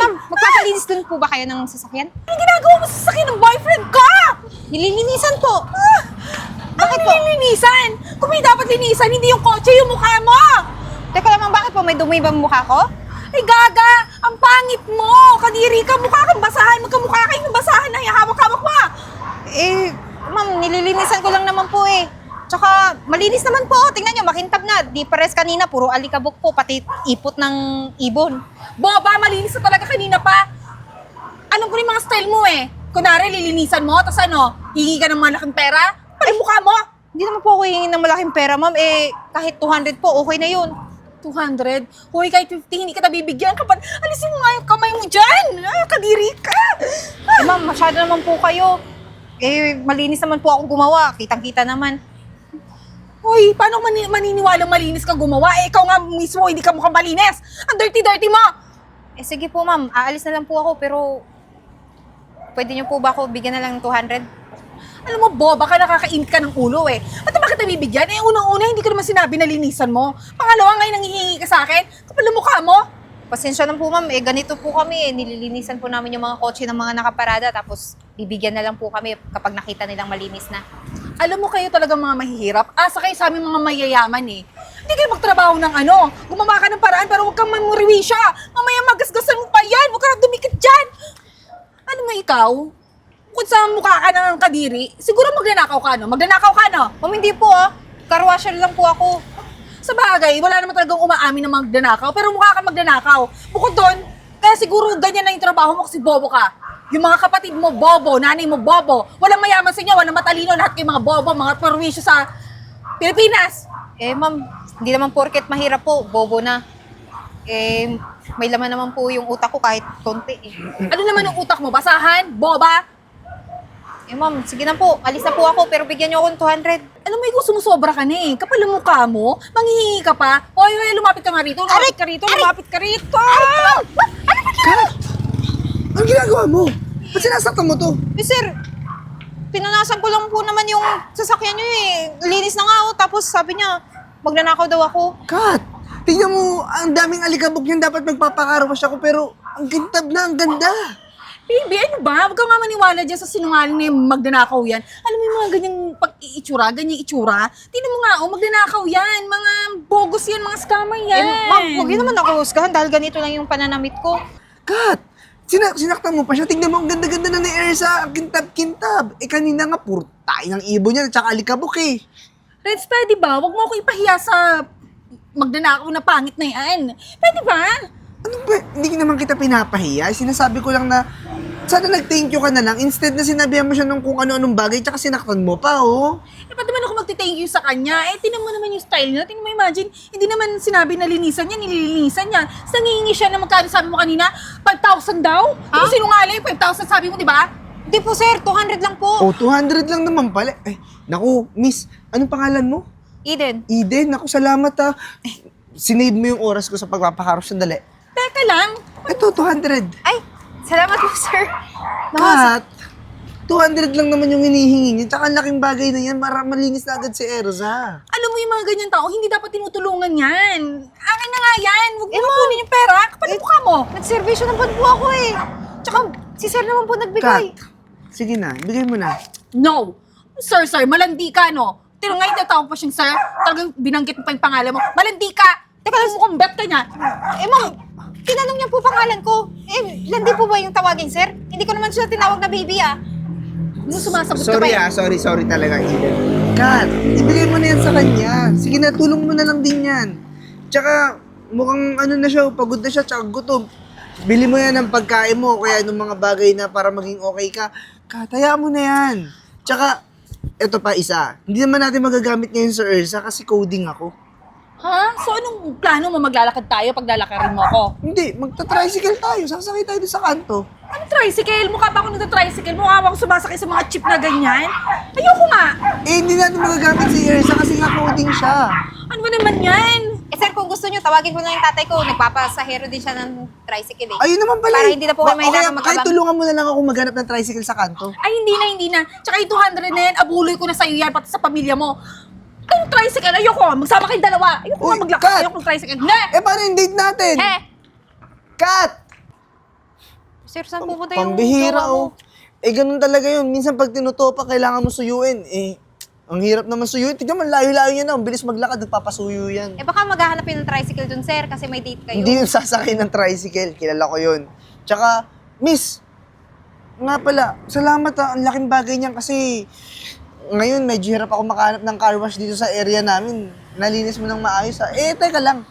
ma'am, magpapalinis din po ba kayo ng sasakyan? Anong ginagawa mo sa sasakyan ng boyfriend ko? Nililinisan po. Bakit po? Linisan? Kung may dapat linisan, hindi yung kotse, yung mukha mo! Teka lang ma'am, bakit po? May dumi ba ang mukha ko? Ay, gaga! Ang pangit mo! Kadiri ka, mukha kang basahan. Magkamukha kayo ng basahan. Ay, hawak-hawak mo! Eh, ma'am, nililinisan ko lang naman po eh. Tsaka, malinis naman po. Tingnan nyo, makintab na. Di pares kanina, puro alikabok po, pati ipot ng ibon. Boba, malinis na talaga kanina pa. Alam ko rin mga style mo eh. Kunwari, lilinisan mo, tapos ano, hingi ka ng malaking pera. Pati mukha mo! Hindi naman po ako hingin ng malaking pera, ma'am. Eh, kahit 200 po, okay na yun. 200? Hoy, kahit 50, hindi ka nabibigyan. Kapag, alisin mo nga yung kamay mo dyan! Ah, kadiri ka! Eh, ma'am, masyado naman po kayo. Eh, malinis naman po ako gumawa. Kitang-kita naman. Hoy, paano maniniwalang malinis ka gumawa? Eh, ikaw nga mismo, hindi ka mukhang malinis! Ang dirty-dirty mo! Eh, sige po, ma'am. Aalis na lang po ako, pero... Pwede niyo po ba ako bigyan na lang ng 200? Alam mo, boba ka, nakakainit ka ng ulo eh. At bakit nabibigyan? Eh, unang-una, hindi ko naman sinabi na linisan mo. Pangalawa, ngayon nanghihingi ka sa akin. Kapal na mukha mo. Pasensya lang po, ma'am. Eh, ganito po kami. Nililinisan po namin yung mga kotse ng mga nakaparada. Tapos, bibigyan na lang po kami kapag nakita nilang malinis na. Alam mo kayo talaga mga mahihirap. Asa kayo sa aming mga mayayaman eh. Hindi kayo magtrabaho ng ano. Gumawa ka ng paraan pero huwag kang mamuriwisya. Mamaya magasgasan mo pa yan. Huwag kang dumikit dyan. Ano mo ikaw? Kung sa mukha ka ng kadiri, siguro magnanakaw ka, no? Magnanakaw ka, no? Ma'am, hindi po ah. Car washer lang po ako. Sa bagay, wala naman talagang umaamin na magnanakaw, pero mukha ka magnanakaw. Bukod doon, kaya siguro ganyan na yung trabaho mo kasi bobo ka. Yung mga kapatid mo, bobo, nanay mo, bobo. Walang mayaman sa inyo, walang matalino, lahat kayo mga bobo, mga perwisyo sa Pilipinas. Eh, ma'am, hindi naman porket mahirap po. Bobo na. Eh, may laman naman po yung utak ko kahit konti eh. Ano naman yung utak mo? Basahan? Boba? Eh, ma'am, sige na po. Alis na po ako, pero bigyan niyo ako ng 200. Alam mo, ikaw sumusobra ka na eh. Kapal ang mukha mo, manghihingi ka pa. Hoy, hoy, lumapit ka nga rito, lumapit ka rito, lumapit ka rito. Ano ba Kat! Ang ginagawa mo? Ba't sinasaktan mo to? Eh, sir, pinunasan ko lang po naman yung sasakyan niyo eh. Linis na nga ako, tapos sabi niya, magnanakaw daw ako. Kat! Tingnan mo, ang daming alikabok niyan dapat magpapakarawas ako pero ang gintab na, ang ganda. Baby, ano ba? Huwag ka nga maniwala dyan sa sinungaling na yung magnanakaw yan. Alam mo yung mga ganyang pag-iitsura, ganyang itsura? Tingnan mo nga, oh, magnanakaw yan. Mga bogus yan, mga scammer yan. Eh, ma'am, huwag niyo naman ako husgahan dahil ganito lang yung pananamit ko. Kat! Sinaktan mo pa siya. Tingnan mo, ang ganda-ganda na ni Ersa. Ang kintab-kintab. Eh kanina nga, puro tayo ng ibon niya at saka alikabok eh. Reds, pwede ba? Huwag mo ako ipahiya sa magnanakaw na pangit na yan. Pwede ba? Ano ba? Hindi naman kita pinapahiya. Sinasabi ko lang na sana nag-thank you ka na lang instead na sinabihan mo siya ng kung ano-anong bagay tsaka sinaktan mo pa, oh. Eh, ba't naman ako magti-thank you sa kanya? Eh, tinan mo naman yung style niya. Tinan mo, imagine, hindi naman sinabi na linisan niya, nililinisan niya. Tapos nangihingi siya na magkano sabi mo kanina? 5,000 daw? Ha? Hindi sinungaling, 5,000 sabi mo, di ba? Hindi po, sir. 200 lang po. Oh, 200 lang naman pala. Ay, naku, miss, anong pangalan mo? Eden. Eden, naku, salamat ha. Sinave mo yung oras ko sa pagpapakarap sandali. Teka lang. Ito, 200. Ay, salamat po, sir. Kat, 200 lang naman yung hinihingi niya. Tsaka ang laking bagay na yan, malinis na agad si Erza. Alam mo yung mga ganyan tao, hindi dapat tinutulungan yan. Akin na nga yan. Huwag mo Eh, ma'am. kunin yung pera. Kapal ang mukha mo. Nag-servisyo naman po ako eh. Tsaka, si sir naman po nagbigay. Kat, sige na, bigay mo na. No. Sir, malandi ka, no? Tino nga yung tatawag pa siyang sir. Talagang binanggit mo pa yung pangalan mo. Malandi ka! Teka lang, mukhang bet ka niya. Eh, ma'am, tinanong niya po pangalan ko. Eh, landi po ba yung tawagin, sir? Hindi ko naman siya tinawag na baby, ah. Ano sumasagot ka pa Sorry eh? sorry talaga, Eden. Kat, ibigay mo na yan sa kanya. Sige na, tulong mo na lang din yan. Tsaka, mukhang ano na siya, pagod na siya, tsaka gutom. Bili mo yan ng pagkain mo, kaya ng mga bagay na para maging okay ka. Kat, hayaan mo na yan. Tsaka, eto pa isa. Hindi naman natin magagamit ngayon sa Ersa kasi coding ako. Ha? So anong plano mo? Maglalakad tayo pag lalakarin mo ako? Hindi, magta-tricycle tayo. Sasakay tayo doon sa kanto. Ano tricycle? Mukha pa ako nagta-tricycle. Mukha pa ako sumasakay sa mga jeep na ganyan. Ayoko nga. Eh, hindi natin magagamit si Ersa kasi nga coding siya. Ano ba naman yan? Eh, sir, kung gusto niyo, tawagin ko na yung tatay ko. Nagpapasahero din siya ng tricycle, eh. Ayun naman pala. Para hindi na po kayo Okay, mahirapan kahit tulungan mo na lang ako maghanap ng tricycle sa kanto. Ay, hindi na. Tsaka yung 200 na yan, abuloy ko na sa'yo yan, pati sa pamilya mo. Anong tricycle? Ayoko. Magsama kayong dalawa. Ayoko Uy, nga maglakad. Kat! Ayoko ng tricycle. Ne! Eh, paano yung date natin? Eh! Kat! Sir, saan pupunta yung Pambihira, jowa mo? oh. Eh, ganun talaga yun. Minsan pag tinutopa, kailangan mo suyuin. Eh, ang hirap naman suyuin. Tignan mo, layo-layo yan na. Ang bilis maglakad, nagpapasuyo yan. Eh baka maghahanap yun ng tricycle dun, sir, kasi may date kayo. Hindi yung sasakay ng tricycle. Kilala ko yun. Tsaka, miss, nga pala, salamat Ang laking bagay niyan kasi ngayon medyo hirap ako makahanap ng car wash dito sa area namin. Nalinis mo ng maayos Eh, teka lang.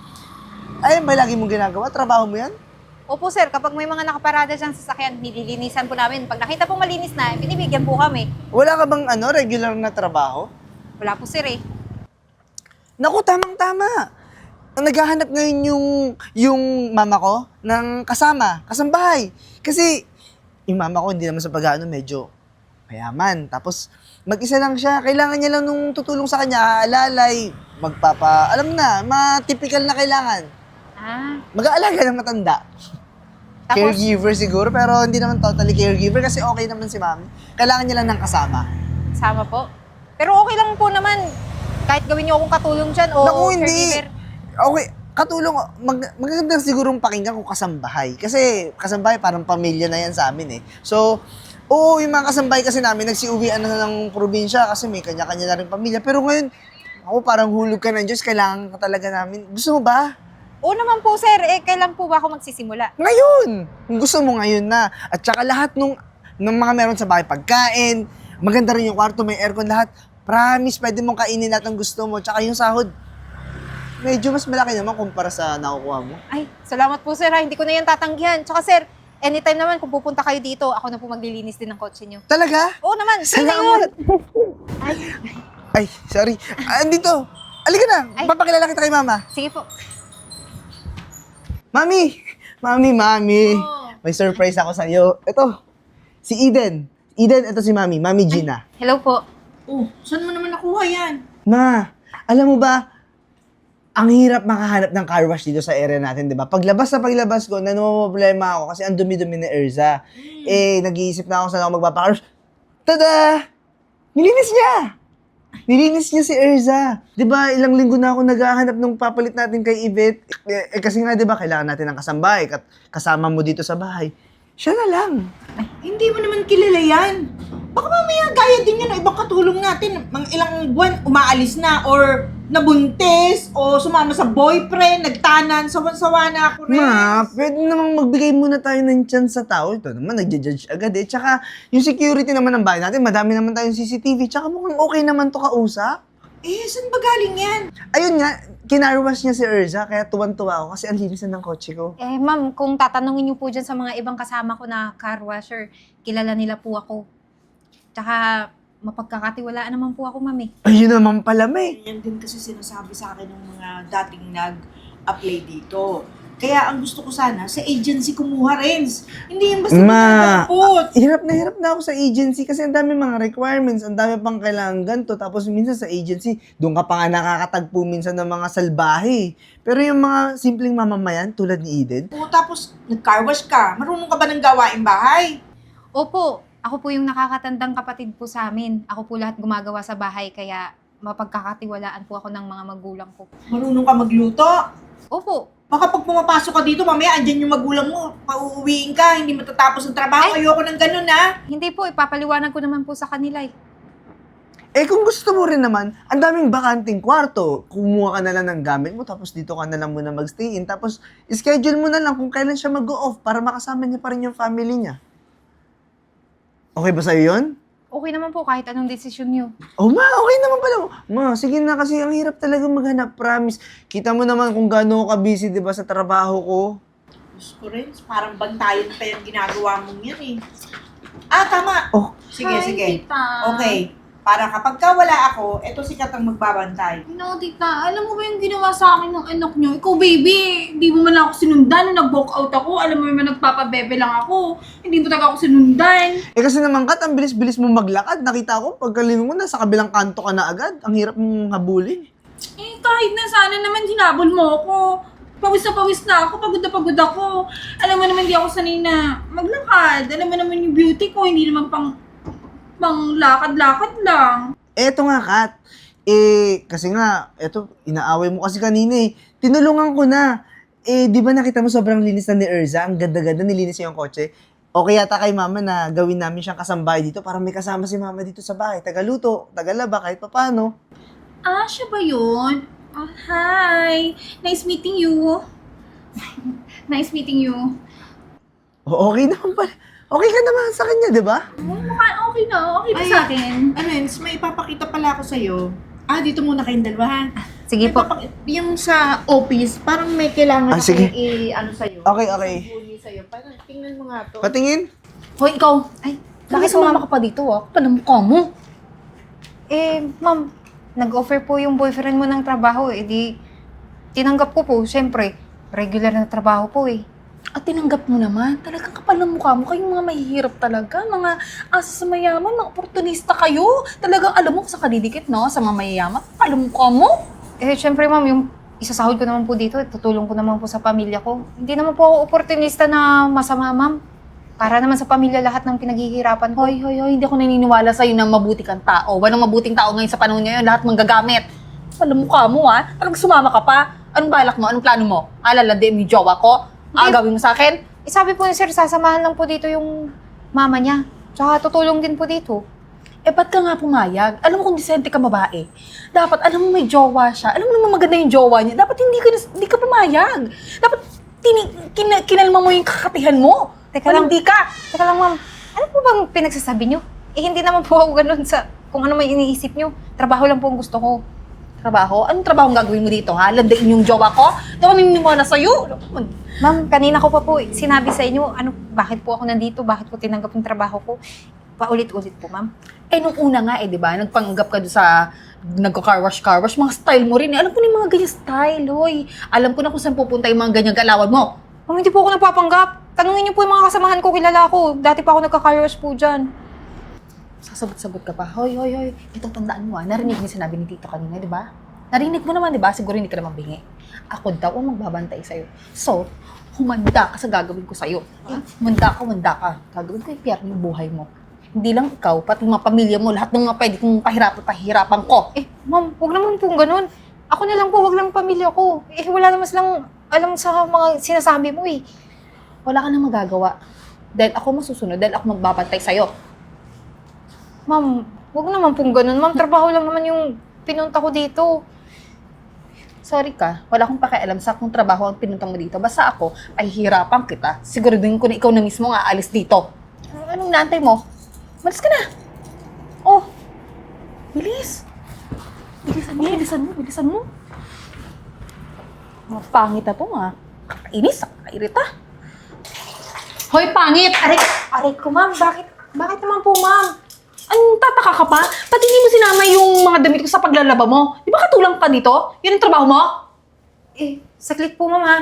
Ayun ba lagi mong ginagawa? Trabaho mo yan? Opo, sir, kapag may mga nakaparada dyan sa sasakyan, nililinisan po namin. Pag nakita pong malinis na, binibigyan po kami. Wala ka bang regular na trabaho? Wala po, sir, eh. Naku, tamang-tama. Ang naghahanap ngayon yung mama ko ng kasambahay. Kasi yung mama ko hindi naman sa pag-ano medyo mayaman. Tapos mag-isa lang siya. Kailangan niya lang nung tutulong sa kanya, aalalay, alam na, typical na kailangan. Ah, Mag-aalaga ng matanda. tapos, Caregiver siguro, pero hindi naman totally caregiver kasi okay naman si mami. Kailangan niya lang ng kasama. sama po. Pero okay lang po naman. Kahit gawin niyo akong katulong dyan o Naku, hindi. caregiver. Okay, katulong, maganda sigurong pakinggan kung kasambahay. Kasi kasambahay parang pamilya na yan sa amin eh. So, oo, yung mga kasambahay kasi namin, nagsiuwian na ng probinsya kasi may kanya-kanya na rin pamilya. Pero ngayon, ako parang hulog ka ng Diyos, kailangan ka talaga namin. Gusto mo ba? Oo naman po, sir. Eh, kailan po ba ako magsisimula? Ngayon! Kung gusto mo ngayon na. At saka lahat ng mga meron sa bahay, pagkain, maganda rin yung kwarto, may aircon, lahat. Promise, pwede mong kainin lahat ng gusto mo. Tsaka yung sahod, medyo mas malaki naman kumpara sa nakukuha mo. Ay, salamat po, sir. Ha. Hindi ko na yan tatanggihan. Tsaka, sir, anytime naman kung pupunta kayo dito, ako na po maglilinis din ng kotse niyo. Talaga? Oo naman. Sir na yun. Salamat! Ay, sorry. Andito. Halika na. Ay. Papakilala kita kay mama. Sige po. Mami! Mami! Oh. May surprise ako sa'yo. Ito, si Eden. Eden, ito si Mami. Mami Gina. Hello po. Oh, saan mo naman nakuha yan? Ma, alam mo ba, ang hirap makahanap ng car wash dito sa area natin, di ba? Paglabas ko, problema ako kasi ang dumi-dumi ni Erza. Eh, nag-iisip na ako saan ako magpapa-car wash. Tada! Nilinis niya! Nilinis niya si Erza. Di ba, ilang linggo na ako naghahanap ng papalit natin kay Yvette. Kasi nga, di ba, kailangan natin ng kasambahay. Kasama mo dito sa bahay. Siya na lang. Hindi mo naman kilala yan. Baka mamaya gaya din yan o ibang katulong natin. Mga ilang buwan umaalis na or nabuntis o sumama sa boyfriend, nagtanan, sawan-sawa na ako rin. Ma, pwede namang magbigay muna tayo ng chance sa tao. Ito naman, nagja-judge agad eh. Tsaka, yung security naman ng bahay natin, madami naman tayong CCTV. Tsaka mukhang okay naman to kausap. Eh, saan ba galing yan? Ayun nga, kinarwash niya si Erza, kaya tuwan-tuwa ako kasi ang linis na ng kotse ko. Eh, ma'am, kung tatanungin niyo po dyan sa mga ibang kasama ko na car washer, kilala nila po ako. Tsaka, mapagkakatiwalaan naman po ako, ma'am eh. Ayun naman pala, may. Yan din kasi sinasabi sa akin ng mga dating nag-apply dito. Kaya ang gusto ko sana, sa agency kumuha rin. Hindi yung basta magpapot. Hirap na ako sa agency kasi ang dami mga requirements, ang dami pang kailangan ganito. Tapos minsan sa agency, doon ka pa nga nakakatagpo minsan ng mga salbahe. Pero yung mga simpleng mamamayan tulad ni Eden, O, tapos nag-car wash ka. Marunong ka ba ng gawain bahay? Opo, ako po yung nakakatandang kapatid po sa amin. Ako po lahat gumagawa sa bahay, kaya mapagkakatiwalaan po ako ng mga magulang ko. Marunong ka magluto? Opo, Baka pag pumapasok ka dito, mamaya andyan yung magulang mo, pauuwiin ka, hindi matatapos ang trabaho. Ayoko ng ganun, ha? hindi po, ipapaliwanag ko naman po sa kanila eh. eh kung gusto mo rin naman, ang daming bakanting kwarto. Kumuha ka na lang ng gamit mo, tapos dito ka na lang muna magstay in. Tapos schedule mo na lang kung kailan siya mag-go-off para makasama niya pa rin yung family niya. Okay ba sa'yo yun? Okay naman po kahit anong desisyon niyo. Oh, ma, okay naman pala. Ma, sige na kasi ang hirap talaga maghanap, promise. Kita mo naman kung gaano ka busy, di ba, sa trabaho ko. Diyos ko rin, parang bantayan pa yung ginagawa mong yan, eh. Ah, tama. Oh, Sige, Hi, sige. tita. Okay. Para kapag ka wala ako, eto si Katang magbabantay. No, tita. Alam mo ba yung ginawa sa akin ng anak niyo? Ikaw, baby, hindi mo man lang ako sinundan. Nung nag-walk out ako, alam mo naman nagpapabebe lang ako. Hindi mo talaga ako sinundan. eh kasi naman, Kat, ang bilis-bilis mo maglakad. Nakita ko, pagkalingon mo, nasa kabilang kanto ka na agad. Ang hirap mong habulin. Eh, kahit na sana naman hinabol mo ako. Pawis na ako, pagod na pagod ako. Alam mo naman, hindi ako sanay na maglakad. Alam mo naman yung beauty ko, hindi naman pang lakad-lakad lang. Eto nga, Kat. Eh, kasi nga, eto, inaaway mo kasi kanina eh. Tinulungan ko na. Eh, di ba nakita mo sobrang linis na ni Erza? Ang ganda-ganda, nilinis niya yung kotse. okay yata kay mama na gawin namin siyang kasambahay dito para may kasama si mama dito sa bahay. Tagaluto, tagalaba, kahit papano. Ah, siya ba yun? Oh, hi! Nice meeting you. Nice meeting you. Okay naman pala. Okay ka naman sa kanya, di ba? Mukhang okay na. Okay ba sa akin? Ano, may ipapakita pala ako sa'yo. Dito muna kayong dalawa, ha? Sige po. Yung sa office, parang may kailangan Ah, sige. i-ano sa'yo. Okay, okay. Huli sa'yo. Parang tingnan mo nga to. Patingin? Hoy, ikaw. Ay, Bakit sumama ka pa dito, ah? Kapal ang mukha mo. ma'am, nag-offer po yung boyfriend mo ng trabaho eh. Di, tinanggap ko po, syempre. Regular na trabaho po eh. At tinanggap mo naman. Talagang kapal ng mukha mo. Kayong mga mahihirap talaga. Mga asa sa mayaman, mga oportunista kayo. Talagang alam mo kung saan kadidikit, no? Sa mga mayayaman. Kapal ng mukha mo. Syempre ma'am, yung isasahod ko naman po dito, tutulong ko naman po sa pamilya ko. Hindi naman po ako oportunista na masama, ma'am. Para naman sa pamilya lahat ng pinaghihirapan ko. Hoy, hindi ako naniniwala sa'yo na mabuti kang tao. Walang mabuting tao ngayon sa panahon ngayon. Lahat manggagamit. Kapal ng mukha mo, ha? Talagang sumama ka pa. Anong balak mo? Anong plano mo? Lalandi mo yung jowa ko? Gawin mo sa akin? Sabi po ni sir, sasamahan lang po dito yung mama niya. Tsaka tutulong din po dito. Ba't ka nga pumayag? Alam mo kung disente ka babae. Dapat, alam mo may jowa siya. Alam mo naman maganda yung jowa niya. Dapat hindi ka pumayag. Dapat kinalma mo yung kakatihan mo. Teka Walang lang. di ka. Teka lang ma'am, ano po bang pinagsasabi niyo? Hindi naman po ako ganun sa kung ano may iniisip niyo. Trabaho lang po ang gusto ko. Trabaho? Anong trabaho ang gagawin mo dito, ha? Landain yung jowa ko? Hindi ako naniniwala sa'yo. Ma'am, kanina ko pa po sinabi sa inyo, bakit po ako nandito, bakit ko tinanggap yung trabaho ko. Paulit-ulit po, ma'am. Nung una nga, di ba? Nagpanggap ka doon sa nagko-car wash. Mga style mo rin. Alam ko na yung mga ganyan style, hoy. Alam ko na kung saan pupunta yung mga ganyang galawan mo. Ma'am, hindi po ako nagpapanggap. Tanungin niyo po yung mga kasamahan ko, kilala ko. Dati pa ako nagka-car wash po dyan. Sasagot-sagot ka pa. Hoy. Ito tandaan mo, narinig mo yung sinabi ni Tito kanina, di ba? Narinig mo naman, di ba? Siguro hindi ka naman bingi. Ako daw ang magbabantay sa'yo. So, humanda ka sa gagawin ko sa'yo. Humanda ka. Gagawin ko yung yung buhay mo. Hindi lang ikaw, pati mga pamilya mo, lahat ng mga pwede kong pahirapan ko. Ma'am, huwag naman po ganun. Ako na lang po, huwag lang pamilya ko. Wala naman silang alam sa mga sinasabi mo eh. Wala ka nang magagawa. Dahil ako masusunod, dahil ako magbabantay sa'yo. Ma'am, huwag naman pong ganun. Ma'am, trabaho lang naman yung pinunta ko dito. Sorry ka, wala akong pakialam sa kung trabaho ang pinunta mo dito. Basta ako, ay hirapan kita. Siguraduhin ko na ikaw na mismo nga alis dito. Anong naantay mo? Malis ka na. Oh, bilis. Bilisan mo. Mga pangit na to, mga kakainis, kakairita. Hoy, pangit! Aray ko, ma'am. Bakit naman po, ma'am? Anong tataka ka pa? Pati hindi mo sinama yung mga damit ko sa paglalaba mo. Di ba katulang ka dito? Yun ang trabaho mo? Saglit po, ma'am, ha?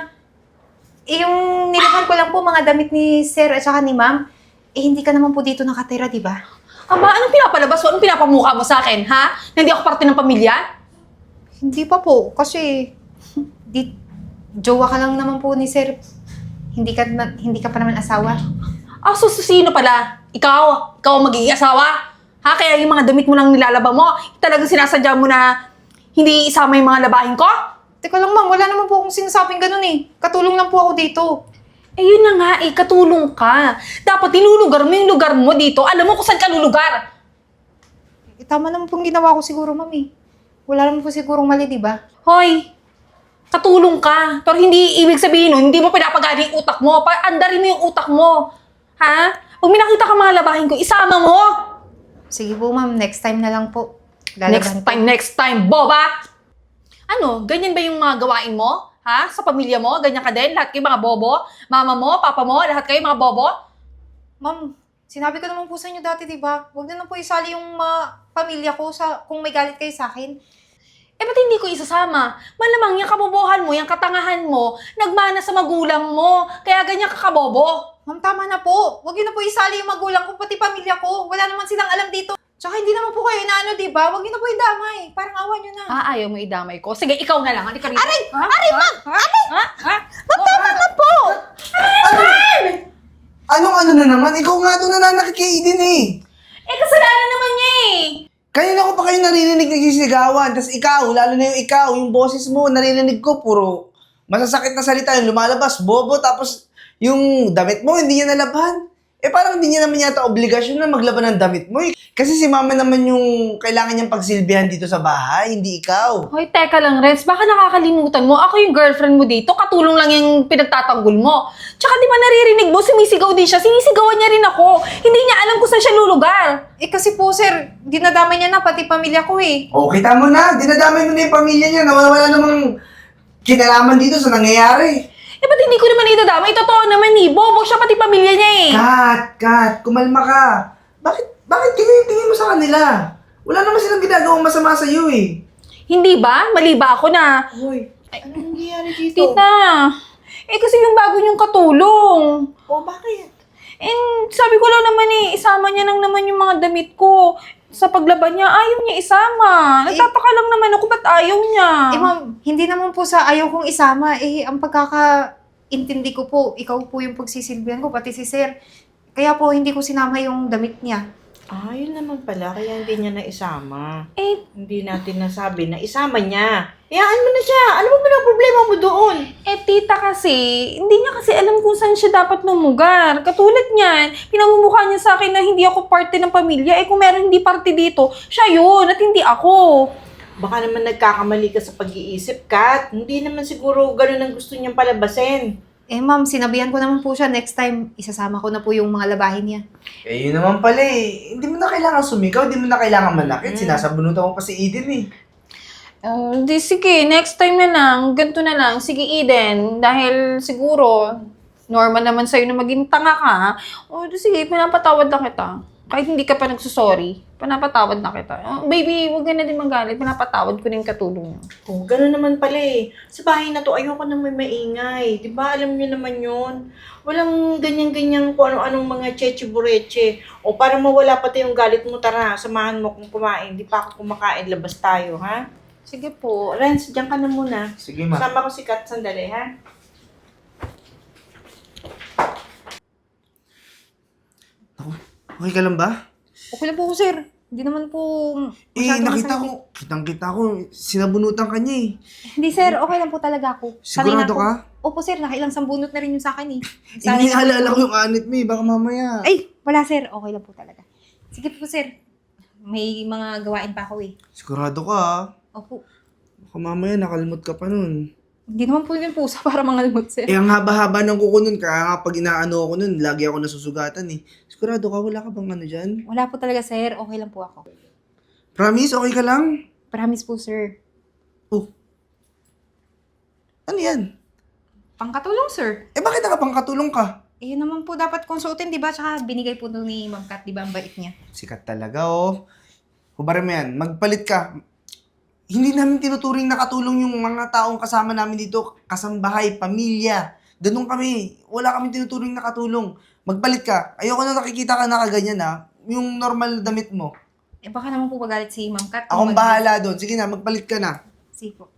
Yung nilaban ko lang po mga damit ni sir at saka ni ma'am. Hindi ka naman po dito nakatira, di ba? Aba, anong pinapalabas mo? Anong pinapamukha mo sa akin, ha? Na hindi ako parte ng pamilya? Hindi pa po. Kasi, jowa ka lang naman po ni sir. Hindi ka pa naman asawa. So sino pala? Ikaw ang magiging asawa? Ha? Kaya yung mga damit mo lang nilalaba mo, talagang sinasadya mo na hindi isama yung mga labahin ko? Teka lang, ma'am. Wala naman po akong sinasabing ganun eh. Katulong lang po ako dito. Yun na nga, katulong ka. Dapat nilulugar mo yung lugar mo dito. Alam mo kung saan ka lulugar. Tama naman pong ginawa ko siguro, ma'am eh. Wala naman po sigurong mali, di ba? Hoy, katulong ka. Pero hindi ibig sabihin nun, hindi mo pinapagana yung utak mo. Andarin mo yung utak mo. Ha? Pag may nakita ka mga labahin ko, isama mo. Sige po, ma'am. Next time na lang po. Next time, boba! Ano, ganyan ba yung mga gawain mo? Ha? Sa pamilya mo, ganyan ka din? Lahat kayo mga bobo? Mama mo, papa mo, lahat kayo mga bobo? Ma'am, sinabi ko naman po sa inyo dati, di ba? Huwag na po isali yung mga pamilya ko kung may galit kayo sa akin. Ba't hindi ko isasama? Malamang yung kabobohan mo, yung katangahan mo, nagmana sa magulang mo. Kaya ganyan ka kabobo. Ma'am, tama na po. Huwag na po isali yung magulang ko, pati pamilya ko. Wala naman silang alam dito. Tsaka hindi naman po kayo inaano, di ba? Huwag na po idamay. Parang awan nyo na. Ayaw mo idamay ko. Sige, ikaw na lang. Halika rito. Aray! Ha? Aray, ma'am! Aray! Ha? Tama na po! Anong na naman? Ikaw nga doon nananakit kay Eden eh. Kasalanan naman niya eh. Kanina ko pa kayo naririnig nagsisigawan. Tapos ikaw, lalo na yung boses mo, naririnig ko, puro masasakit na salita yung lumalabas, bobo. Tapos yung damit mo, hindi niya nalaban. Eh parang hindi niya naman yata obligasyon na maglaban ng damit mo eh. Kasi si mama naman yung kailangan niyang pagsilbihan dito sa bahay, hindi ikaw. Hoy, teka lang, Renz. Baka nakakalimutan mo. Ako yung girlfriend mo dito. Katulong lang yung pinagtatanggol mo. Tsaka di ba naririnig mo, sumisigaw din siya. Sinisigawan niya rin ako. Hindi niya alam kung saan siya lulugar. Eh kasi po sir, dinadamay niya na pati pamilya ko eh. O, kita mo na, dinadamay mo na yung pamilya niya na wala namang kinalaman dito sa nangyayari. Eh, ba't hindi ko naman itadamay? Totoo naman eh. Bobo siya pati pamilya niya eh. Kat, kumalma ka. Bakit ganyan yung tingin mo sa kanila? Wala naman silang ginagawang masama sa iyo eh. Hindi ba? Mali ba ako na? Hoy, anong nangyayari dito? Tita, eh kasi yung bago niyong katulong. Oh, bakit? And sabi ko lang naman eh, isama niya lang naman yung mga damit ko. Sa paglaban niya, ayaw niya isama. Nagtataka lang naman ako, ba't ayaw niya? Eh ma'am, hindi naman po sa ayaw kong isama. Eh, ang pagkakaintindi ko po, ikaw po yung pagsisilbihan ko, pati si sir. Kaya po, hindi ko sinama yung damit niya. Ah, yun naman pala, kaya hindi niya naisama. Eh, Hindi natin nasabi na isama niya. Hayaan mo na siya. Ano mo problema mo doon? tita kasi, hindi niya kasi alam kung saan siya dapat lumugar. Katulad niyan, pinamumukha niya sa akin na hindi ako parte ng pamilya. Eh kung meron hindi parte dito, siya yun at hindi ako. Baka naman nagkakamali ka sa pag-iisip, Kat. Hindi naman siguro ganun ang gusto niyang palabasin. Eh ma'am, sinabihan ko naman po siya, next time, isasama ko na po yung mga labahin niya. Eh, yun naman pala eh. Hindi mo na kailangan sumikaw, hindi mo na kailangan manakit. Sinasabunutan mo pa si Eden eh. Di sige, next time na lang, ganito na lang. Sige Eden, dahil siguro, normal naman sa'yo na maging tanga ka. O di sige, pinapatawad na kita. Kahit hindi ka pa nagsusorry, pinapatawad na kita. Baby, huwag ka na din magalit, pinapatawad ko na yung katulong niyo. Oh, ganun naman pala eh. Sa bahay na to, ayoko na may maingay. Di ba? Alam niyo naman yun. Walang ganyan-ganyan kung ano-anong mga cheche-bureche. O para mawala pati yung galit mo, tara, samahan mo kung kumain. Di pa ako kumakain, labas tayo, ha? Sige po. Renz, diyan ka na muna. Sige ma. Sama ko si Kat sandali, ha? Okay ka lang ba? Okay lang po, sir. Hindi naman po Eh, masyadong nakita masakit. ko, kitang-kita ko, sinabunutan ka niya eh. Hindi, sir. Okay lang po talaga ako. Sanay na Sigurado po. ka? Opo, sir. Nakailang sambunot na rin yun sa akin eh. Hindi na po. alala ko yung anit mo eh, baka mamaya. Ay, wala, sir. Okay lang po talaga. Sige po, sir. May mga gawain pa ako eh. Sigurado ka ah. Opo. Baka mamaya nakalimot ka pa nun. Hindi naman po yun pusa para mangalmot, sir. Eh, ang haba-haba ng kuko nun, kaya nga pag inaano ako nun, lagi ako nasusugatan eh. Sigurado ka, wala ka bang ano dyan? Wala po talaga, sir. Okay lang po ako. Promise, okay ka lang? Promise po, sir. Oh. Ano yan? Pangkatulong, sir. Eh, bakit nakapangkatulong ka? Eh, yun naman po dapat konsultin, di ba? Tsaka binigay po doon ni Ma'am Kat, di ba? Ang bait niya. Sikat talaga, oh. Hubarin mo yan, magpalit ka. Hindi namin tinuturing na katulong yung mga taong kasama namin dito, kasambahay, pamilya. Ganun kami. Wala kami tinuturing na katulong. Magpalit ka. Ayoko na nakikita ka na kaganyan, ha. Yung normal na damit mo. Eh, baka naman po magalit si Ma'am Kat. Akong bahala doon. Sige na, magpalit ka na. Sige po.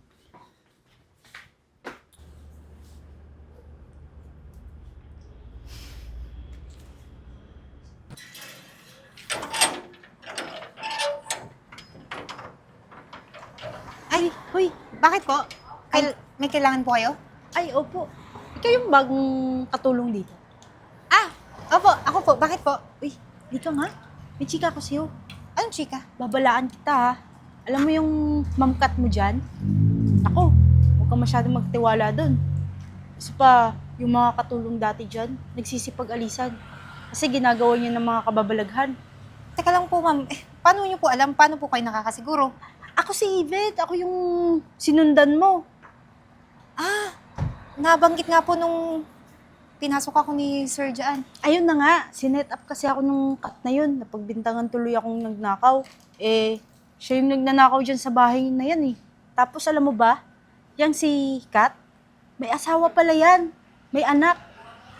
Ay, hoy, bakit po? May kailangan po kayo? Ay, opo. Ikaw yung bagong katulong dito. Ah, opo, ako po. Bakit po? Uy, dito nga. May chika ko sa'yo. Anong chika? Babalaan kita ha. Alam mo yung mamkat mo dyan? Ako, huwag kang masyadong magtiwala dun. Kasi pa, yung mga katulong dati dyan, nagsisipag-alisan. Kasi ginagawa niya ng mga kababalaghan. Teka lang po, ma'am. Eh, paano niyo po alam? Paano po kayo nakakasiguro? Ako si Yvette, ako yung sinundan mo. Ah, nabanggit nga po nung pinasok ako ni Sir Jaan. Ayun na nga, sinet up kasi ako nung cut na yun. Napagbintangan tuloy akong nagnakaw. Eh, siya yung nagnanakaw dyan sa bahay na yan eh. Tapos alam mo ba, yan si Kat, may asawa pala yan. May anak.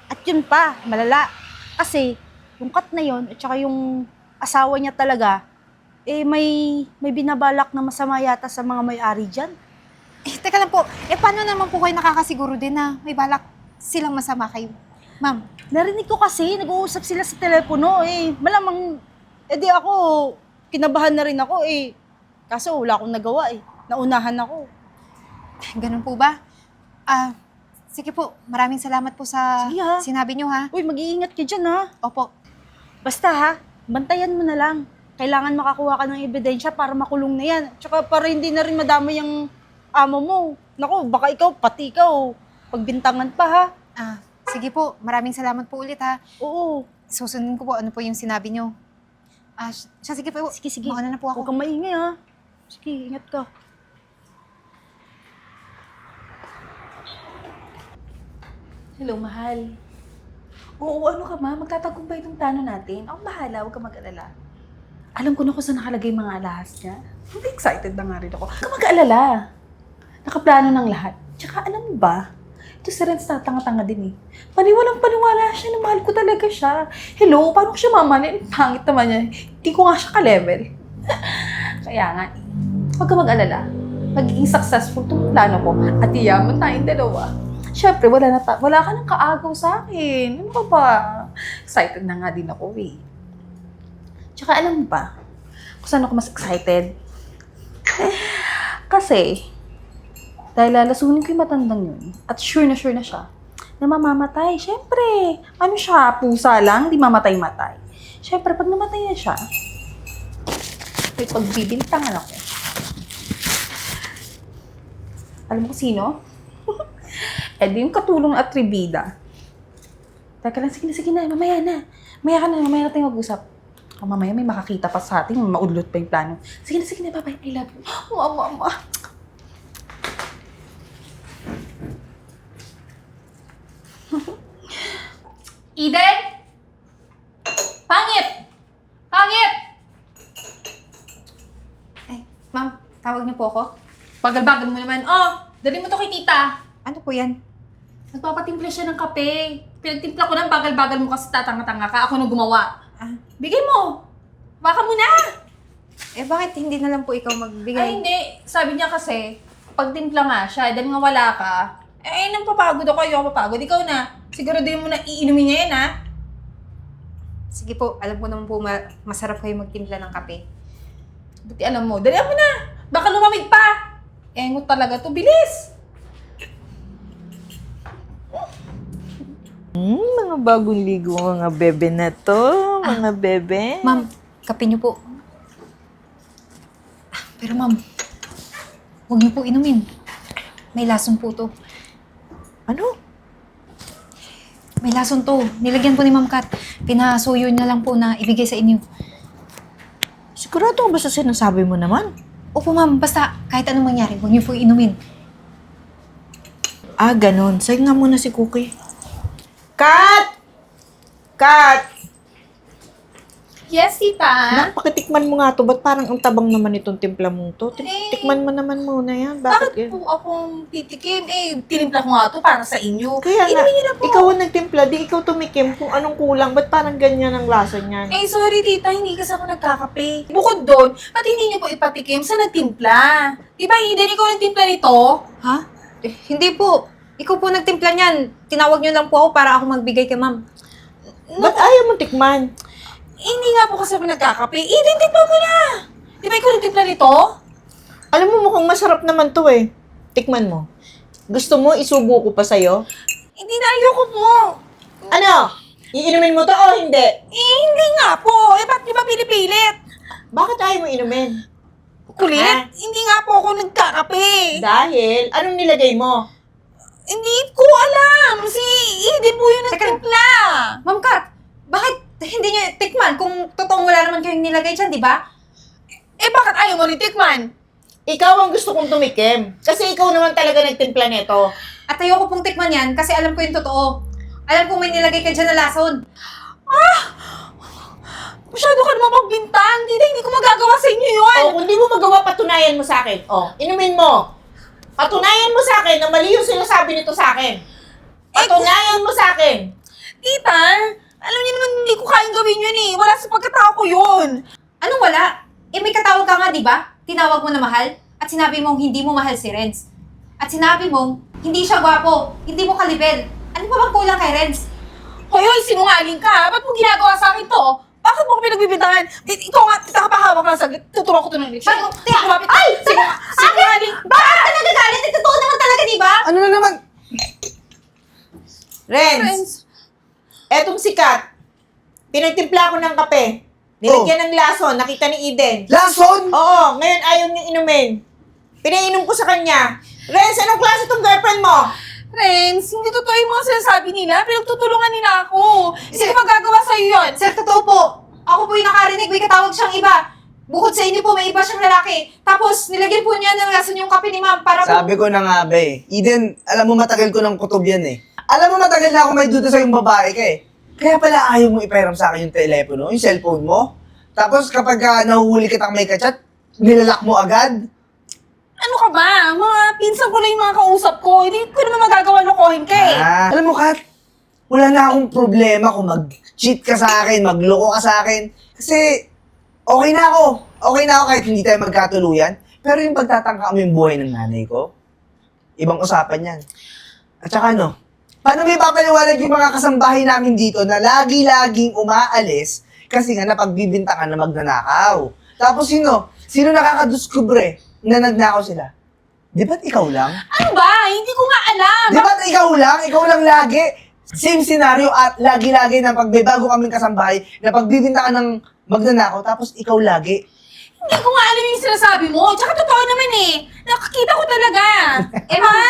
At yun pa, malala. Kasi, yung Kat na yun, at saka yung asawa niya talaga, eh may binabalak na masama yata sa mga may-ari dyan. Eh, teka lang po. Eh, paano naman po kayo nakakasiguro din na may balak silang masama kayo? Ma'am, Narinig ko kasi, nag-uusap sila sa telepono eh. Malamang, di ako, kinabahan na rin ako eh. Kaso wala akong nagawa eh. Naunahan ako. ganun po ba? Ah, Sige po, maraming salamat po sa Sige, ha? sinabi nyo ha. Uy, mag-iingat ka dyan ha. Opo. Basta ha, bantayan mo na lang. Kailangan makakuha ka ng ebidensya para makulong na yan. Tsaka para hindi na rin madamay yung amo mo. Naku, baka ikaw, pati ikaw. Pagbintangan pa ha. Sige po, maraming salamat po ulit ha. Oo. Susundin ko po ano po yung sinabi nyo. Sige po. Sige. Mauna na po Huwag ako. kang maingay ha. Sige, ingat ka. Hello, mahal. Oo, ano ka ma? Magtatagumpay itong plano natin. Ako bahala, huwag ka mag-alala. Alam ko na kung saan nakalagay mga alahas niya. Hindi excited na nga rin ako. Huwag ka mag-alala. Nakaplano ng lahat. Tsaka alam mo ba, ito si Renz tatanga-tanga din eh. Paniwalang-paniwala siya na mahal ko talaga siya. Hello, paano ko siya mamahalin? Pangit naman niya. Hindi ko nga siya ka-level. Kaya nga, huwag ka mag-alala. Magiging successful itong plano ko at iyaman tayong dalawa. Siyempre, wala ka nang kaagaw sa akin. Ano ka ba? Excited na nga din ako eh. Tsaka alam mo ba, kung saan ako mas excited? Kasi, dahil lalasunin ko yung matandang yun, at sure na siya, na mamamatay. Siyempre, ano siya, pusa lang, di mamatay-matay. Siyempre, pag namatay na siya, may pagbibintangan ako. Alam mo kung sino? Eh, di yung katulong at tribida. Teka lang, sige na, mamaya na. Mamaya na tayo mag-usap. O mamaya may makakita pa sa atin, maudlot pa yung plano. Sige na, bye-bye, I love you. Mama. Eden? Pangit! Ma'am, tawag niyo po ako? Bagal-bagal mo naman. Oh, dali mo to kay tita. Ano po yan? Nagpapatimpla siya ng kape. Pinagtimpla ko ng bagal-bagal mo kasi tatanga-tanga ka. Ako nang gumawa. Bigay mo. Baka mo na. Bakit hindi na lang po ikaw magbigay? Ay, hindi. Sabi niya kasi, pag timpla nga siya, dahil nga wala ka, nang papagod ako, ayoko papagod. Ikaw na. Siguraduhin mo na iinumin niya yan, ha? Sige po, alam ko naman po masarap kayo magtimpla ng kape. Buti alam mo. Dalihan mo na. Baka lumamig pa. Engot talaga to. Bilis. Mga bagong ligo, mga bebe na to. Mga bebe. Ma'am, kape niyo po. Pero ma'am, huwag niyo po inumin. May lason po to. Ano? May lason to. Nilagyan po ni Ma'am Kat. Pinasuyo na lang po na ibigay sa inyo. Sigurado ka ba sa sinasabi mo naman? Opo ma'am, basta kahit anong mangyari, huwag niyo po inumin. Ganun. Sa'yo nga muna si Cookie. Kat! Yes, tita. Pakitikman mo nga to. Ba't parang ang tabang naman itong timpla mong to? Tikman mo naman muna yan. Bakit yan? po akong titikim? Tinimpla ko nga to para sa inyo. Kaya nga, Inumin niyo na po. ikaw ang nagtimpla, di ikaw tumikim kung anong kulang. Ba't parang ganyan ang lasa niyan? Sorry tita, hindi kasi ako nagkakape. Bukod doon, ba't hindi niyo po ipatikim sa nagtimpla? Di ba, Eden, ikaw nagtimpla nito? Ha? Hindi po. Ikaw po nagtimpla niyan. Tinawag niyo lang po ako para ako magbigay kay ma'am. Ba't ayaw mo tikman? Hindi nga po kasi ako nagkakape. Eden, tikman mo na! Di ba ikaw nagtimpla nito? Alam mo, mukhang masarap naman to eh. Tikman mo. Gusto mo, isubo ko pa sa'yo? Hindi na, ayoko po. Ano? Iinumin mo to o hindi? Hindi nga po. Ba't di ba pinipilit? Bakit ayaw mo inumin? Kulit? Ha? Hindi nga po ako nagkakape. Dahil, anong nilagay mo? Hindi ko alam. Si Eden po yung nagtimpla. Ma'am Kat, bakit hindi niyo tikman kung totoong wala naman kayong nilagay dyan, di ba? Bakit ayaw mo rin tikman? Ikaw ang gusto kong tumikim. Kasi ikaw naman talaga nagtimpla nito. At ayoko pong tikman yan kasi alam ko yung totoo. Alam ko may nilagay ka dyan na lason. Masyado ka naman magbintang. Hindi ko magagawa sa inyo yun. O, kung di mo magawa, patunayan mo sa akin. O, inumin mo. Patunayan mo sa akin na mali yung sinasabi nito sa akin. Patunayan mo sa akin. Tita, alam niyo naman hindi ko kayang gawin yun eh. Wala sa pagkatao ko yun. Anong wala? May katawag ka nga, di ba? Tinawag mo na mahal at sinabi mong hindi mo mahal si Renz. At sinabi mong hindi siya gwapo, hindi mo kalibel. Ano pa bang kulang kay Renz? Hoy, sinungaling ka. Ba't mo ginagawa sa akin to? Bakit mo ko pinagbibintangan? Ikaw nga, tita ka pa hawak lang saglit. Tuturo ko to ng leksyon. Sinungaling. Bakit ka nagagalit? Totoo naman talaga, di ba? Ano na naman? Renz, etong sikat. Pinagtimpla ko ng kape. Nilagyan ng lason, nakita ni Eden. Lason! Oo, ngayon ayaw niyang inumin. Pinainom ko sa kanya. Renz, anong klase tong girlfriend mo? Renz, hindi totoo yung mga sinasabi nila. Pinagtutulungan nila ako. Sino magagawa sa'yo yun? Sir, totoo po. Ako po yung nakarinig, may katawag siyang iba. Bukod sa inyo po, may iba siyang lalaki. Tapos, nilagyan po niya ng lason yung kape ni ma'am para po... Sabi ko na nga ba eh. Eden, alam mo matagal ko ng kutob yan eh. Alam mo matagal na ako may duda sa yung babae ka eh. Kaya pala ayaw mo ipahiram sa akin yung telepono, yung cellphone mo. Tapos kapag nahuhuli kitang may kachat, nilalak mo agad. Ano ka ba? Mga pinsan ko lang yung mga kausap ko. Hindi ko naman magagawa lokohin ka eh. Alam mo, Kat, wala na akong problema kung mag-cheat ka sa akin, magloko ka sa akin. Kasi okay na ako. Okay na ako kahit hindi tayo magkatuluyan. Pero yung pagtatangka mo yung buhay ng nanay ko, ibang usapan yan. At saka ano, paano may papaliwanag yung mga kasambahay namin dito na lagi-laging umaalis kasi nga napagbibintangan na magnanakaw. Tapos sino nakakadiskubre na nagnakaw sila? Di ba't ikaw lang? Ano ba? Hindi ko nga alam. Di ba't ikaw lang? Ikaw lang lagi. Same scenario at lagi-lagi na pagbabago kaming kasambahay na pagbibintangan ng magnanakaw tapos ikaw lagi. Hindi ko nga alam yung sinasabi mo. Tsaka totoo naman eh. Nakakita ko talaga. Ha?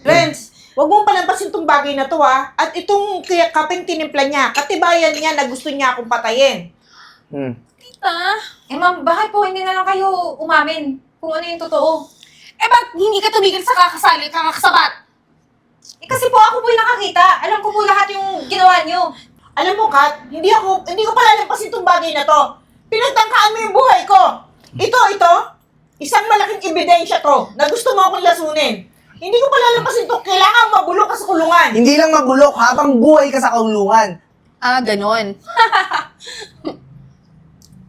Renz, huwag mong palampasin tong bagay na to ha. At itong kapeng tinimpla niya, katibayan niya na gusto niya akong patayin. Tita? Eh ma'am, bakit po hindi na lang kayo umamin kung ano yung totoo? Eh ba't hindi ka tumigil sa kakakasabat? Eh kasi po ako po yung nakakita. Alam ko po lahat yung ginawa niyo. Alam mo, Kat, hindi ko palalampasin tong bagay na to. Pinagtangkaan mo yung buhay ko. Ito, isang malaking ebidensya to na gusto mo akong lasunin. Hindi ko palalampasin to. Kailangan mabulok ka sa kulungan. Hindi lang mabulok habang buhay ka sa kulungan. Ah, ganon.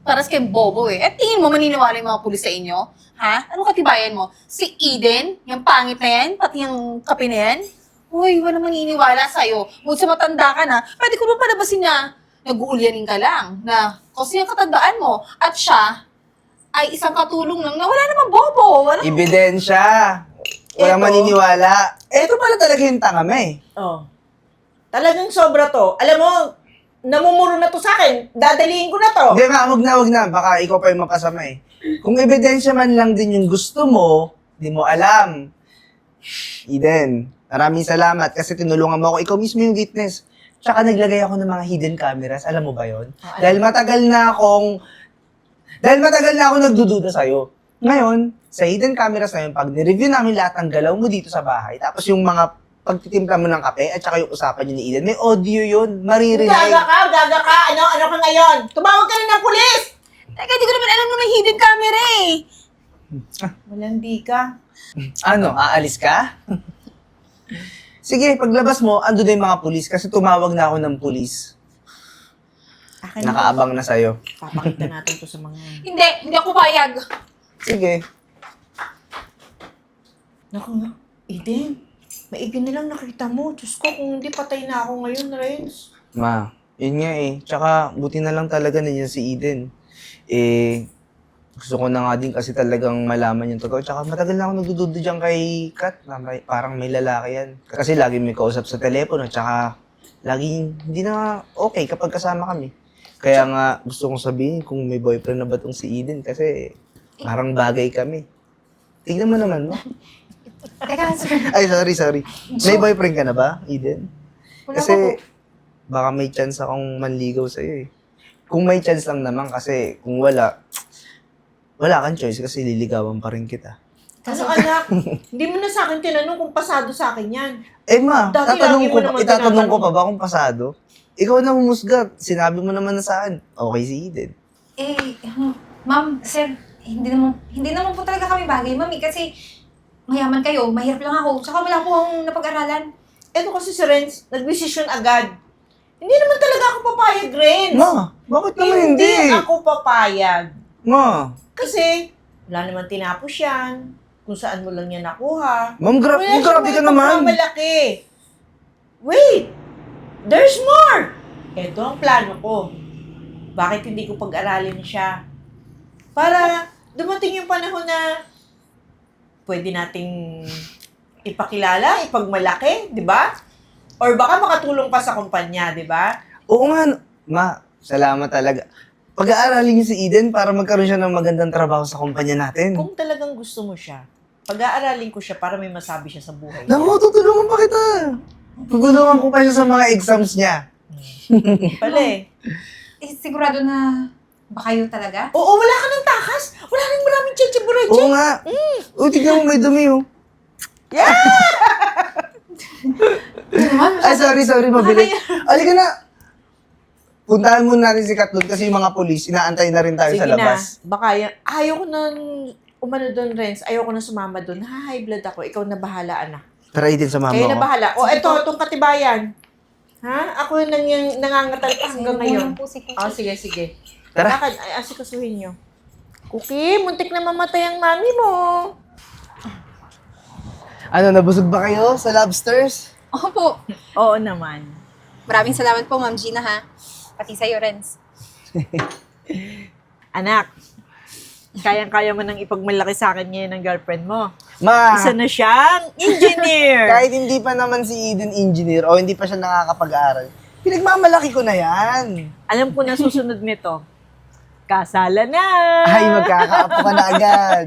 Paras kayong bobo eh. At tingin mo maniniwala yung mga pulis sa inyo? Ha? Anong katibayan mo? Si Eden? Yung pangit na yan? Pati yung kape na yan? Uy, wala maniniwala sa'yo. Bukod sa matanda ka na, pwede ko naman palabasin na nag-uulyanin ka lang na kasi yung katandaan mo at siya ay isang katulong lang na wala namang bobo. Wala Ebidensya. Walang Eto. maniniwala. Ito pala talaga yung tanga mo eh. Oh. Talagang sobra to. Alam mo, namumuro na to sa akin. Dadalihin ko na to. Hindi nga, wag na. Baka ikaw pa yung mapasama eh. Kung ebidensya man lang din yung gusto mo, di mo alam. Eden, maraming salamat kasi tinulungan mo ako. Ikaw mismo yung witness. Tsaka naglagay ako ng mga hidden cameras. Alam mo ba yon? Dahil matagal na akong nagdududa sa'yo. Ngayon, sa hidden cameras na yun, pag nireview namin lahat ng galaw mo dito sa bahay, tapos yung mga pagtitimpla mo ng kape at saka yung usapan yun ni Eden, may audio yun. Maririnig. Gaga ka. Ano ka ngayon? Tumawag ka na ng pulis! Teka, di ko naman alam na may hidden camera eh. Malandi ka. Ano, aalis ka? Sige, paglabas mo, ando na yung mga pulis kasi tumawag na ako ng pulis. Akin na. Nakaabang na sa'yo. Papakita natin to sa mga... Hindi ako payag. Sige. Naku nga, Eden. Maigi na lang nakita mo. Diyos ko, kung hindi patay na ako ngayon, Renz. Ma, yun nga eh. Tsaka, buti na lang talaga nandiyan si Eden. Gusto ko na nga din kasi talagang malaman yung totoo. Tsaka matagal na ako nagdududo dyan kay Kat. Na parang may lalaki yan. Kasi lagi may kausap sa telepono. Tsaka, laging hindi na okay kapag kasama kami. Kaya nga, gusto kong sabihin kung may boyfriend na ba tong si Eden. Kasi, parang bagay kami. Tignan mo naman, no? Teka, sir. Ay, sorry. May boyfriend ka na ba, Eden? Wala Kasi, pa po. baka may chance akong manligaw sa'yo eh. Kung may chance lang naman kasi kung wala kang choice kasi liligawan pa rin kita. Ano anak, hindi mo na sa akin tinanong kung pasado sa akin yan. Eh ma, Dati lagi mo naman itatanong ko tinatanong. pa ba kung pasado? Ikaw na humusga, sinabi mo naman na sa akin, okay si Eden. Ma'am, sir, hindi naman po talaga kami bagay, mami, kasi mayaman kayo, mahirap lang ako, tsaka wala po akong napag-aralan. Eto kasi si Renz, nagdesisyon agad. Hindi naman talaga ako papayag, Renz. Ma, bakit naman hindi? ako papayag. Ma, Kasi, wala naman tinapos yan. Kung saan mo lang yan nakuha. ma'am, Wala grabe ka naman. malaki. Wait! There's more! Ito ang plano ko. Bakit hindi ko pag-aralin siya? Para dumating yung panahon na pwede nating ipakilala, ipagmalaki, di ba? Or baka makatulong pa sa kumpanya, di ba? Oo nga, ma, salamat talaga. Pag-aaralin niyo si Eden para magkaroon siya ng magandang trabaho sa kumpanya natin. Kung talagang gusto mo siya, pag-aaralin ko siya para may masabi siya sa buhay. Naku, tutulungan pa kita. Tutulungan ko pa siya sa mga exams niya. Pala eh. Eh, sigurado na ba kayo talaga? Oo, wala ka ng takas. Wala nang maraming cheche-bureche. Oo nga. O, tignan mo, may dumi, oh. Ay, sorry, mabilis. Halika na. Puntahan muna natin si Katlog kasi yung mga polis, inaantay na rin tayo Sige sa labas. na. Baka yan. Ayoko na umano doon, Renz. Ayoko na sumama doon. High blood ako. Ikaw na bahala, anak. Try din sa mama Kayo na ko. bahala. O, eto, itong katibayan. Ha? Ako yung nangangatal pa hanggang ngayon. Oh, sige. Tara. Bakit? Ay, asikasuhin nyo. Cookie, muntik na mamatay ang mami mo. Ano, nabusog ba kayo sa lobsters? Opo. Oo naman. Maraming salamat po, Ma'am Gina, ha? Pati sa'yo, Renz. Anak, kayang-kaya mo nang ipagmalaki sa akin ngayon ng girlfriend mo. Ma, Isa na siyang engineer. kahit hindi pa naman si Eden engineer o hindi pa siya nakakapag-aaral, pinagmamalaki ko na yan. Alam ko na susunod nito. Kasala na. Ay, magkakaapo ka na agad.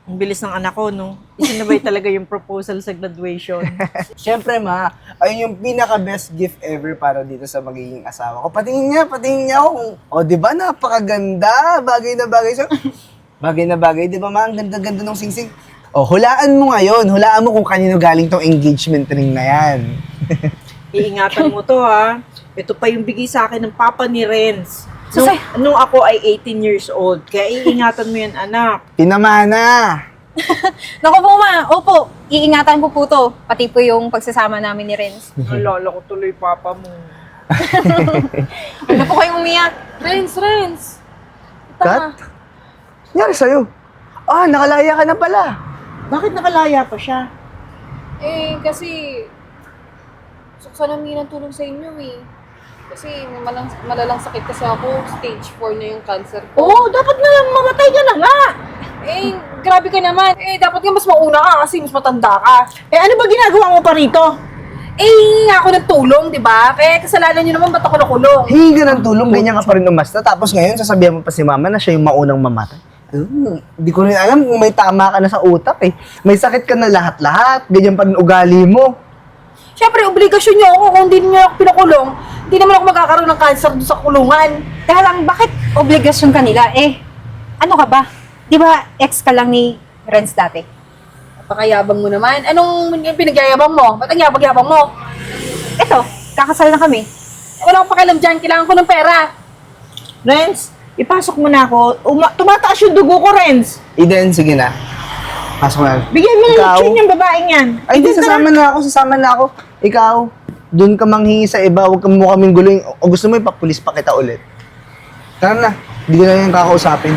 Ang bilis ng anak ko, no? Isinabay talaga yung proposal sa graduation. Siyempre, ma, ayun yung pinaka-best gift ever para dito sa magiging asawa ko. Patingin niya ako kung, di ba, napakaganda, bagay na bagay siya. Bagay na bagay, di ba, ma, ang ganda-ganda ng singsing. Hulaan mo ngayon, hulaan mo kung kanino galing tong engagement ring na yan. Iingatan mo to, ha? Ito pa yung bigay sa akin ng papa ni Renz. So, Nung ako ay 18 years old. Kaya iingatan mo yan, anak. Pinamana. Naku po, Ma. Opo, iingatan ko po to. Pati po yung pagsasama namin ni Renz. Nalala ko tuloy papa mo. Huwag na po kayong umiyak. Renz. Kat? Nangyari sa'yo? Nakalaya ka na pala. Bakit nakalaya pa siya? Eh, kasi suksa namin ng tulong sa inyo eh. Kasi malalang sakit kasi ako, stage 4 na yung cancer ko. Oo, dapat na mamatay ka na nga. Eh, grabe ka naman. Eh, dapat nga mas mauna ka kasi mas matanda ka. Eh, ano ba ginagawa mo pa rito? Eh, hihingi ako ng tulong, di ba? Kaya kasalanan nyo naman ba't ako nakulong? Hingi ka ng tulong, ganyan ka pa rin umasta. Tapos ngayon, sasabihan mo pa si mama na siya yung maunang mamatay. Hindi ko rin alam kung may tama ka na sa utak eh. May sakit ka na lahat-lahat. Ganyan pa rin ugali mo. Siyempre, obligasyon nyo ako kung hindi nyo ako pinakulong. Hindi naman ako magkakaroon ng cancer doon sa kulungan. Kaya lang, bakit obligasyon ka nila? Eh, ano ka ba? Di ba ex ka lang ni Renz dati? Napakayabang mo naman. Anong pinagyayabang mo? Ba't ang yabang-yabang mo? Eto, kakasal na kami. Wala akong pakialam dyan. Kailangan ko ng pera. Renz, ipasok mo na ako. Tumataas yung dugo ko, Renz. Eden, sige na. Pasok na. Bigyan mo ng Ikaw? lechon yung babaeng yan. Ay, hindi, sasama na ako. Ikaw, doon ka manghingi sa iba, huwag kang mukha kaming guloy. O gusto mo, ipapulis pa kita ulit. Tara na, hindi ko na yung kakausapin.